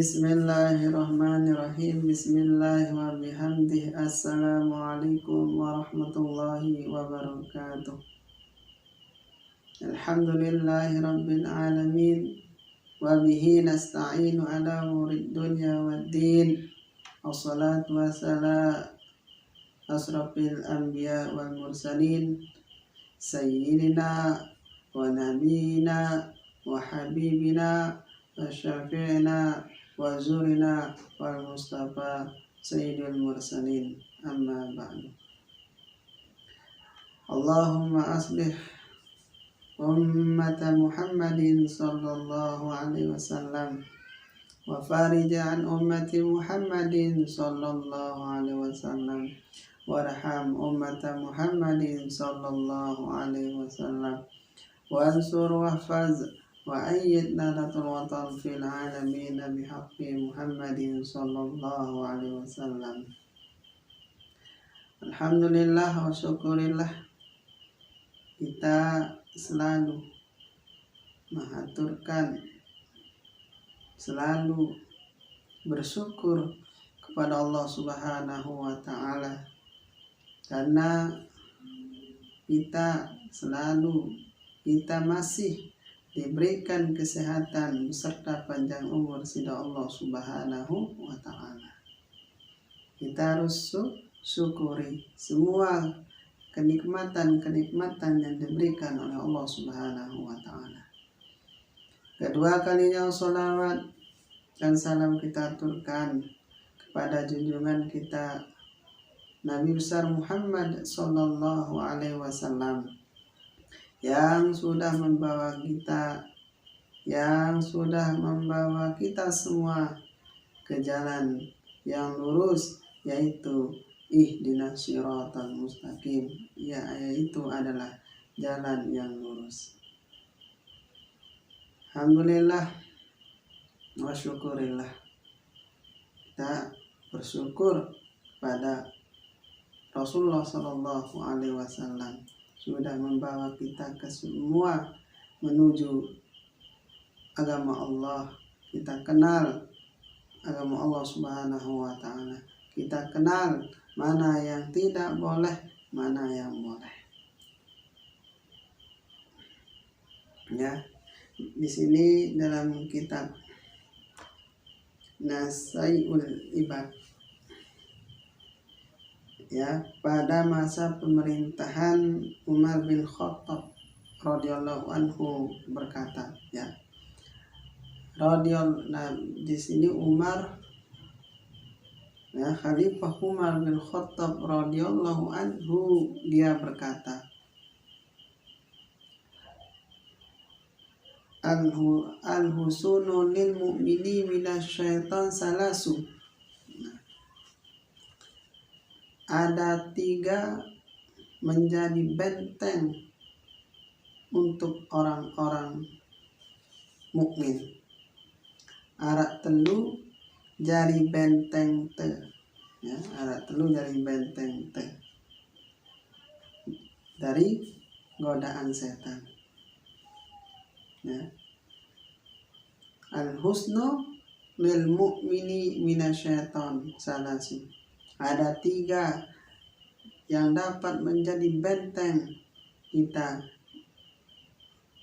Bismillahirrahmanirrahim. Bismillah wa bihamdih. Assalamualaikum warahmatullahi wabarakatuh. Alhamdulillahi rabbil alamin. Wa bihi nasta'inu ala umuri dunya waddin. Wassalatu wassalamu asrafil anbiya wal mursalin. Sayyidina wa nabiyina wa habibina wa syafi'ina wa zurina wal mustafa sayyidul mursalin, amma ba'du. Allahumma aslih ummata Muhammadin sallallahu alaihi wasallam wa farij an ummati Muhammadin sallallahu alaihi wasallam warham ummata Muhammadin sallallahu alaihi wasallam wansur wahfaz wa ayyid nadatul watan fil alamin bihaqqi Muhammadin sallallahu alaihi wasallam. Alhamdulillah wa syukurillah, kita selalu mengaturkan, selalu bersyukur kepada Allah Subhanahu wa ta'ala, karena kita masih diberikan kesehatan beserta panjang umur sida Allah Subhanahu wa ta'ala. Kita harus syukuri semua kenikmatan yang diberikan oleh Allah Subhanahu wa ta'ala. Kedua kalinya sholawat dan salam kita aturkan kepada junjungan kita Nabi besar Muhammad sallallahu alaihi wasallam, yang sudah membawa kita semua ke jalan yang lurus, yaitu ihdinas siratal mustaqim, yaitu adalah jalan yang lurus. Alhamdulillah wa syukurillah, kita bersyukur pada Rasulullah sallallahu alaihi wasallam sudah membawa kita ke semua menuju agama Allah. Kita kenal agama Allah Subhanahu wa ta'ala. Kita kenal mana yang tidak boleh, mana yang boleh. Ya, di sini dalam kitab Nasai'ul Ibad, ya, pada masa pemerintahan Umar bin Khattab radhiyallahu anhu berkata, ya, di sini Umar, ya, Khalifah Umar bin Khattab radhiyallahu anhu, dia berkata, al-husunu lil mu'mini minasyaitan salasu. Ada 3 menjadi benteng untuk orang-orang mukmin. Arak telu jari benteng te, ya, arak telu jari benteng te dari godaan setan. Ya. Al-husnu lil mu'mini minasyaitan salasu. Ada 3 yang dapat menjadi benteng kita.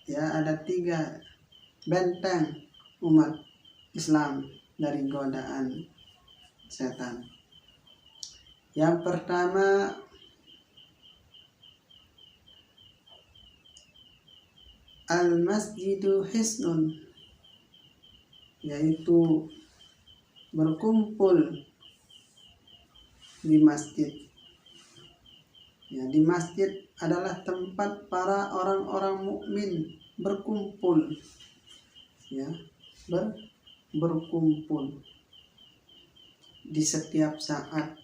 Ya, ada 3 benteng umat Islam dari godaan setan. Yang pertama, al-masjidu hisnun, yaitu berkumpul di masjid. Ya, di masjid adalah tempat para orang-orang mukmin berkumpul, ya, berkumpul di setiap saat.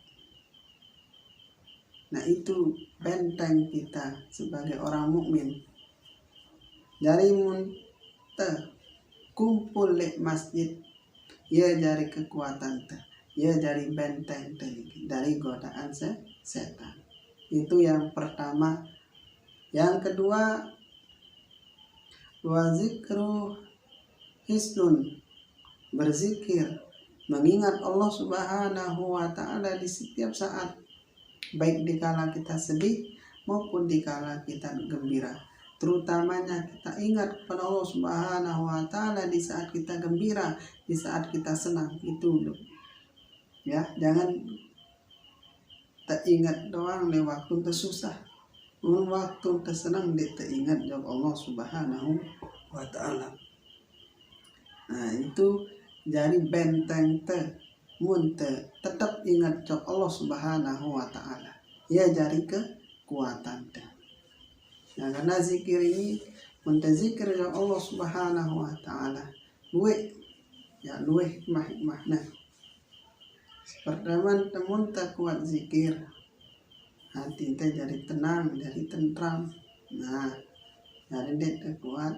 Nah, itu benteng kita sebagai orang mukmin. Dari kumpul di masjid, ya, dari kekuatan ya, dari benteng dari godaan setan. Itu yang pertama. Yang kedua, wa zikru hisnun, berzikir mengingat Allah Subhanahu wa ta'ala di setiap saat, baik dikala kita sedih maupun dikala kita gembira. Terutamanya kita ingat kepada Allah Subhanahu wa ta'ala di saat kita gembira, di saat kita senang. Itu ya, jangan tak ingat doang di waktu tersusah, waktu tersenang dia teringat jawab Allah Subhanahu wa ta'ala. Nah itu jadi benteng tetap ingat jawab Allah Subhanahu wa ta'ala, ya jadi kekuatan teh. Nah karena zikir ini mentazikir jawab Allah Subhanahu wa ta'ala luweh hikmah. Pertama temun tak kuat zikir, hati teh jadi tenang, jadi tentram. Nah jadi dia kuat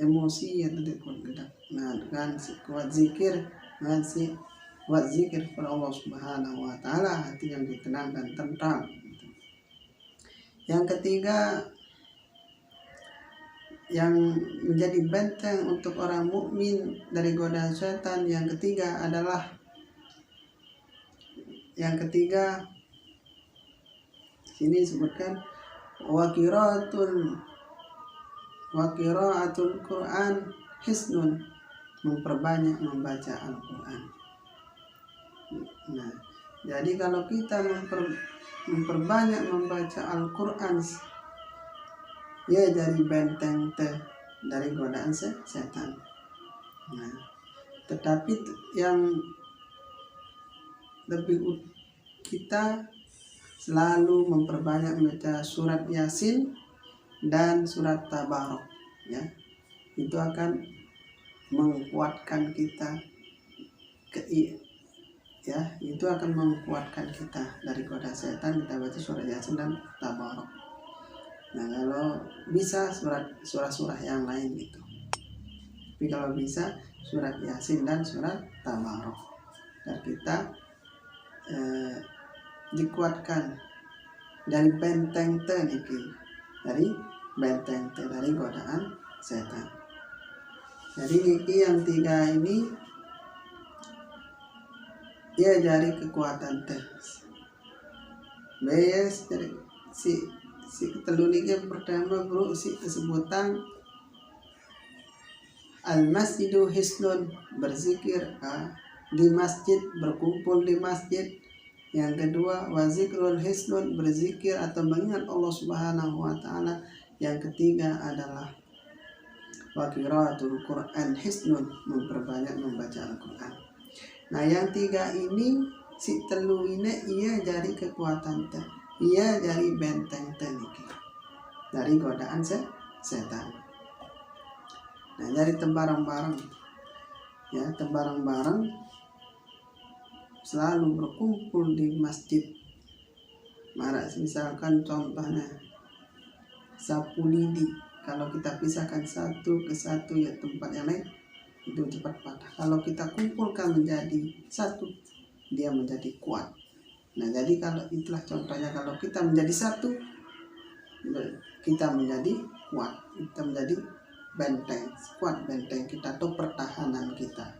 emosi, ya tidak kuat gedak. Nah dengan kuat zikir, kuat zikir kepada Allah Subhanahu wa ta'ala, hati yang tenang dan tentram. Yang ketiga yang menjadi benteng untuk orang mukmin dari godaan setan, yang ketiga sini disebutkan wa qiraatul Quran hisnun, memperbanyak membaca Al-Quran. Nah, jadi kalau kita memperbanyak membaca Al-Quran, ya jadi benteng dari godaan setan. Nah, tetapi yang lebih kita selalu memperbanyak membaca surat Yasin dan surat Tabarok, ya itu akan menguatkan kita itu akan menguatkan kita dari godaan setan. Kita baca surat Yasin dan Tabarok. Nah kalau bisa surah-surah yang lain gitu, tapi kalau bisa surat Yasin dan surat Tabarok, dan kita dikuatkan dari benteng dari godaan setan. Jadi niki yang tiga ini ya dari kekuatan bes dari si ketelunikan pertama bro, si kesebutan al-masjidu hisnun, berzikir di masjid, berkumpul di masjid. Yang kedua wazikrul hisnun, berzikir atau mengingat Allah Subhanahu wa ta'ala. Yang ketiga adalah wa qiraatul Quran hisnun, memperbanyak membaca Al-Quran. Nah yang tiga ini si telu ini ia jadi kekuatan ia jadi benteng dari godaan setan. Nah jadi tembarang-barang selalu berkumpul di masjid. Misalkan contohnya sapu lidi, kalau kita pisahkan satu ke satu ya tempat yang lain itu cepat patah. Kalau kita kumpulkan menjadi satu, dia menjadi kuat. Nah jadi kalau itulah contohnya, kalau kita menjadi satu, kita menjadi kuat, kita menjadi kuat benteng kita atau pertahanan kita.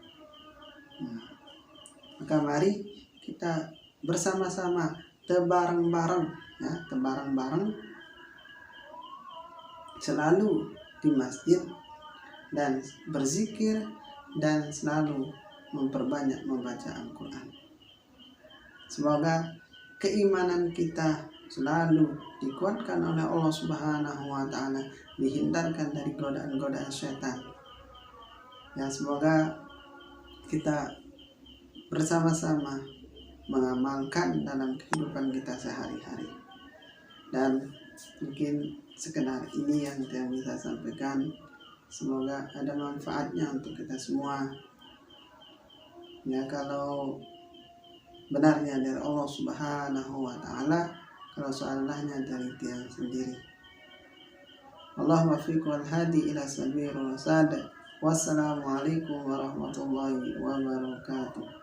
Maka mari kita bersama-sama tebarang-bareng selalu di masjid dan berzikir dan selalu memperbanyak membaca Al-Quran. Semoga keimanan kita selalu dikuatkan oleh Allah Subhanahu wa ta'ala, dihindarkan dari godaan-godaan setan. Ya semoga kita bersama-sama mengamalkan dalam kehidupan kita sehari-hari. Dan mungkin sekedar ini yang bisa sampaikan. Semoga ada manfaatnya untuk kita semua. Ya kalau benarnya dari Allah Subhanahu wa ta'ala, kalau salahnya dari dia sendiri. Allahumma fiq wal hadi ila sabil rasad. Wassalamualaikum warahmatullahi wabarakatuh.